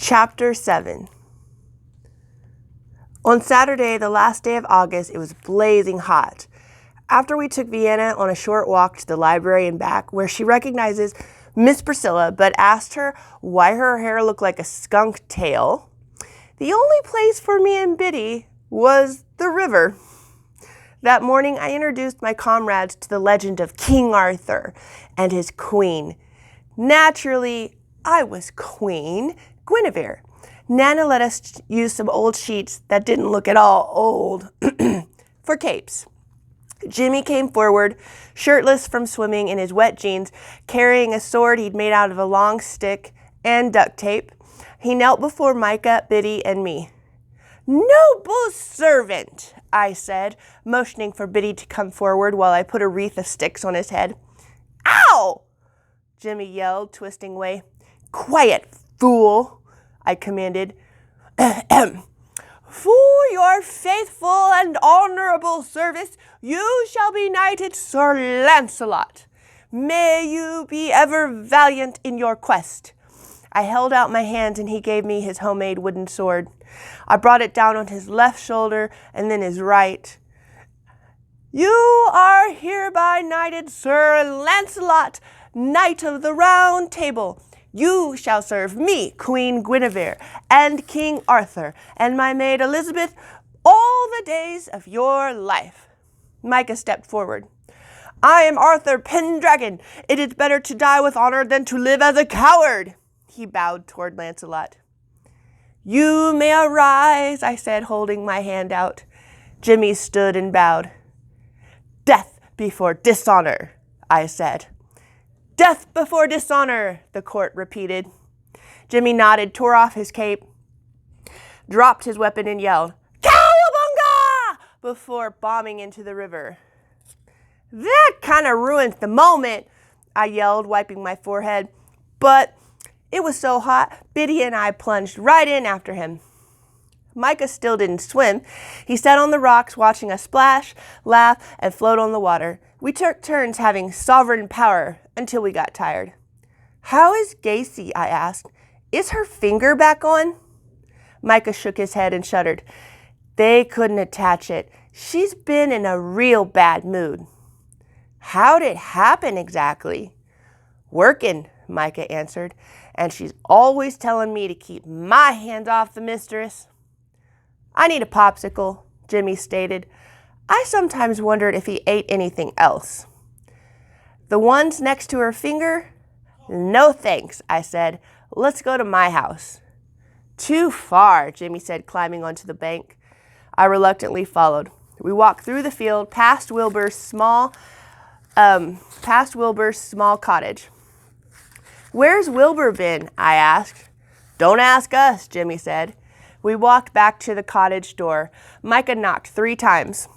Chapter 7. On Saturday, the last day of August, it was blazing hot. After we took Vienna on a short walk to the library and back, where she recognizes Miss Priscilla, but asked her why her hair looked like a skunk tail, the only place for me and Biddy was the river. That morning, I introduced my comrades to the legend of King Arthur and his queen. Naturally, I was Queen Guinevere. Nana let us use some old sheets that didn't look at all old for capes. Jimmy came forward, shirtless from swimming in his wet jeans, carrying a sword he'd made out of a long stick and duct tape. He knelt before Micah, Biddy, and me. "Noble servant," I said, motioning for Biddy to come forward while I put a wreath of sticks on his head. "Ow!" Jimmy yelled, twisting away. "Quiet, fool," I commanded. "For your faithful and honorable service, you shall be knighted Sir Lancelot. May you be ever valiant in your quest." I held out my hands and he gave me his homemade wooden sword. I brought it down on his left shoulder and then his right. "You are hereby knighted Sir Lancelot, Knight of the Round Table. You shall serve me, Queen Guinevere, and King Arthur, and my maid Elizabeth, all the days of your life." Micah stepped forward. "I am Arthur Pendragon. It is better to die with honor than to live as a coward." He bowed toward Lancelot. "You may arise," I said, holding my hand out. Jimmy stood and bowed. "Death before dishonor," I said. "Death before dishonor," the court repeated. Jimmy nodded, tore off his cape, dropped his weapon, and yelled, "Cowabunga!" before bombing into the river. "That kind of ruins the moment," I yelled, wiping my forehead. But it was so hot, Biddy and I plunged right in after him. Micah still didn't swim. He sat on the rocks watching us splash, laugh, and float on the water. We took turns having sovereign power until we got tired. "How is Gacy?" I asked. "Is her finger back on?" Micah shook his head and shuddered. "They couldn't attach it. She's been in a real bad mood." "How'd it happen exactly?" "Working," Micah answered, "and she's always telling me to keep my hands off the mistress." "I need a popsicle," Jimmy stated. I sometimes wondered if he ate anything else. "The ones next to her finger? No thanks," I said. "Let's go to my house." "Too far," Jimmy said, climbing onto the bank. I reluctantly followed. We walked through the field, past Wilbur's small cottage. "Where's Wilbur been?" I asked. "Don't ask us," Jimmy said. We walked back to the cottage door. Micah knocked 3 times.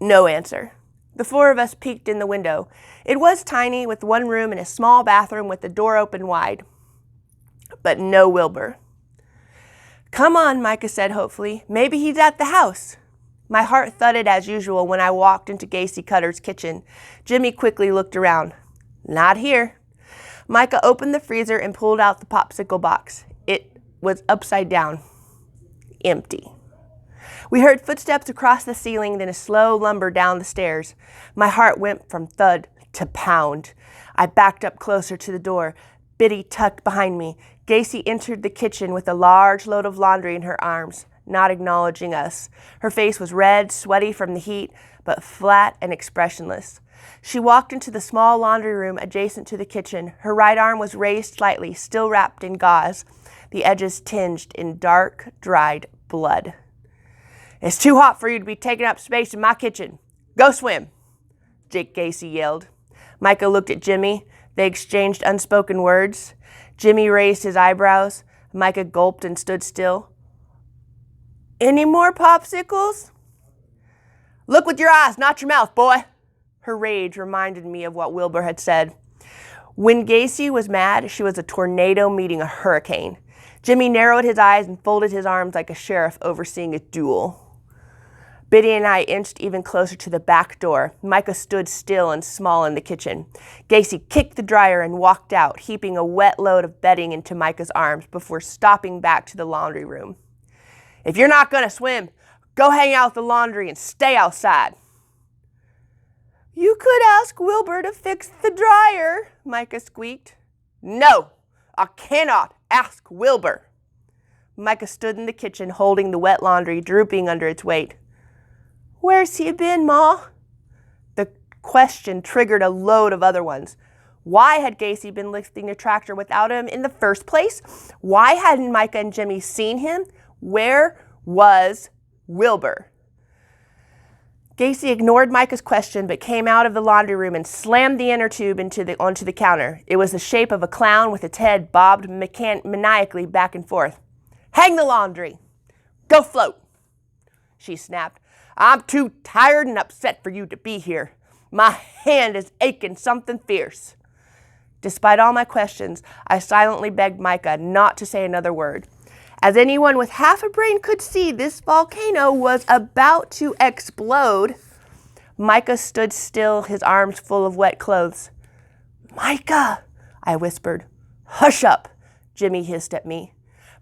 No answer. The 4 of us peeked in the window. It was tiny, with 1 room and a small bathroom with the door open wide. But no Wilbur. "Come on," Micah said hopefully. "Maybe he's at the house." My heart thudded as usual when I walked into Gacy Cutter's kitchen. Jimmy quickly looked around. Not here. Micah opened the freezer and pulled out the popsicle box. It was upside down. Empty. We heard footsteps across the ceiling, then a slow lumber down the stairs. My heart went from thud to pound. I backed up closer to the door. Biddy tucked behind me. Gacy entered the kitchen with a large load of laundry in her arms, not acknowledging us. Her face was red, sweaty from the heat, but flat and expressionless. She walked into the small laundry room adjacent to the kitchen. Her right arm was raised slightly, still wrapped in gauze, the edges tinged in dark, dried blood. "It's too hot for you to be taking up space in my kitchen. Go swim," Jake Gacy yelled. Micah looked at Jimmy. They exchanged unspoken words. Jimmy raised his eyebrows. Micah gulped and stood still. "Any more popsicles?" "Look with your eyes, not your mouth, boy." Her rage reminded me of what Wilbur had said. When Gacy was mad, she was a tornado meeting a hurricane. Jimmy narrowed his eyes and folded his arms like a sheriff overseeing a duel. Biddy and I inched even closer to the back door. Micah stood still and small in the kitchen. Gacy kicked the dryer and walked out, heaping a wet load of bedding into Micah's arms before stopping back to the laundry room. If you're not going to swim, go hang out with the laundry and stay outside. You could ask Wilbur to fix the dryer, Micah squeaked. No, I cannot ask Wilbur. Micah stood in the kitchen holding the wet laundry drooping under its weight. Where's he been, Ma? The question triggered a load of other ones. Why had Gacy been lifting the tractor without him in the first place? Why hadn't Micah and Jimmy seen him? Where was Wilbur? Gacy ignored Micah's question but came out of the laundry room and slammed the inner tube onto the counter. It was the shape of a clown with its head bobbed maniacally back and forth. Hang the laundry. Go float, she snapped. I'm too tired and upset for you to be here. My hand is aching something fierce. Despite all my questions, I silently begged Micah not to say another word. As anyone with half a brain could see, this volcano was about to explode. Micah stood still, his arms full of wet clothes. Micah, I whispered. Hush up, Jimmy hissed at me.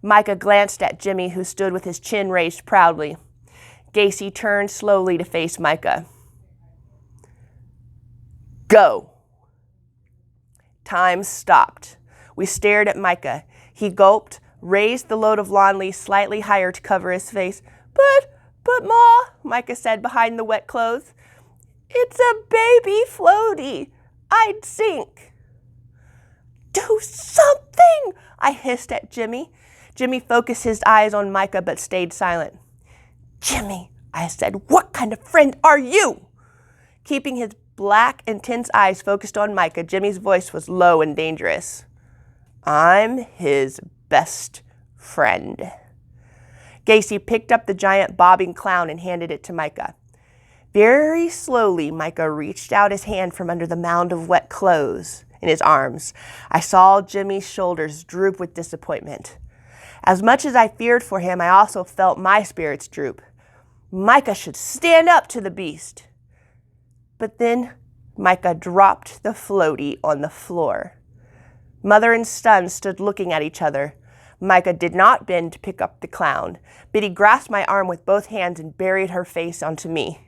Micah glanced at Jimmy, who stood with his chin raised proudly. Gacy turned slowly to face Micah. Go. Time stopped. We stared at Micah. He gulped, raised the load of lawn leaves slightly higher to cover his face. But, Ma, Micah said behind the wet clothes. It's a baby floaty. I'd sink. Do something, I hissed at Jimmy. Jimmy focused his eyes on Micah but stayed silent. Jimmy, I said, what kind of friend are you? Keeping his black, intense eyes focused on Micah, Jimmy's voice was low and dangerous. I'm his best friend. Gacy picked up the giant bobbing clown and handed it to Micah. Very slowly, Micah reached out his hand from under the mound of wet clothes in his arms. I saw Jimmy's shoulders droop with disappointment. As much as I feared for him, I also felt my spirits droop. Micah should stand up to the beast. But then Micah dropped the floaty on the floor. Mother and son stood looking at each other. Micah did not bend to pick up the clown. Biddy grasped my arm with both hands and buried her face onto me.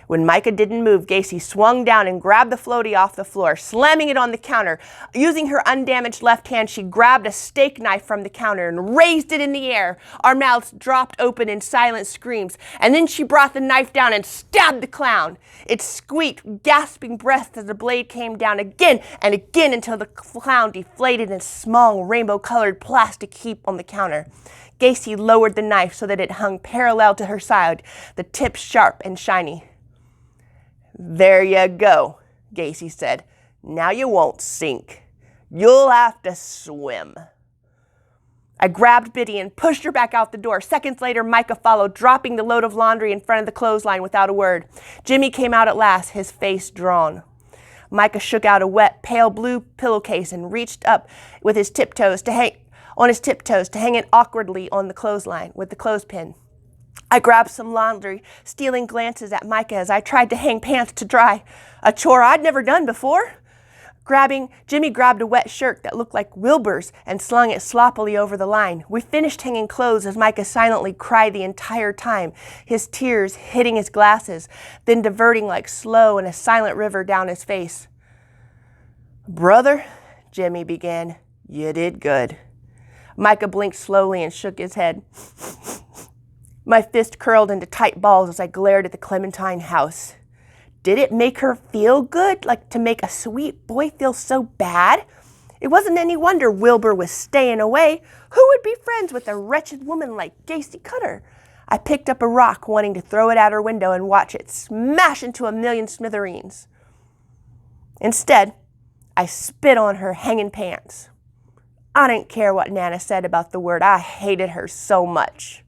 When Micah didn't move, Gacy swung down and grabbed the floaty off the floor, slamming it on the counter. Using her undamaged left hand, she grabbed a steak knife from the counter and raised it in the air. Our mouths dropped open in silent screams, and then she brought the knife down and stabbed the clown. It squeaked, gasping breath as the blade came down again and again until the clown deflated in a small rainbow-colored plastic heap on the counter. Gacy lowered the knife so that it hung parallel to her side, the tip sharp and shiny. There you go, Gacy said. Now you won't sink. You'll have to swim. I grabbed Biddy and pushed her back out the door. Seconds later, Micah followed, dropping the load of laundry in front of the clothesline without a word. Jimmy came out at last, his face drawn. Micah shook out a wet, pale blue pillowcase and reached up with his tiptoes to hang it awkwardly on the clothesline with the clothespin. I grabbed some laundry, stealing glances at Micah as I tried to hang pants to dry, a chore I'd never done before. Jimmy grabbed a wet shirt that looked like Wilbur's and slung it sloppily over the line. We finished hanging clothes as Micah silently cried the entire time, his tears hitting his glasses, then diverting like slow and a silent river down his face. Brother, Jimmy began, you did good. Micah blinked slowly and shook his head. My fist curled into tight balls as I glared at the Clementine house. Did it make her feel good, like to make a sweet boy feel so bad? It wasn't any wonder Wilbur was staying away. Who would be friends with a wretched woman like Gacy Cutter? I picked up a rock, wanting to throw it at her window and watch it smash into a million smithereens. Instead, I spit on her hanging pants. I didn't care what Nana said about the word. I hated her so much.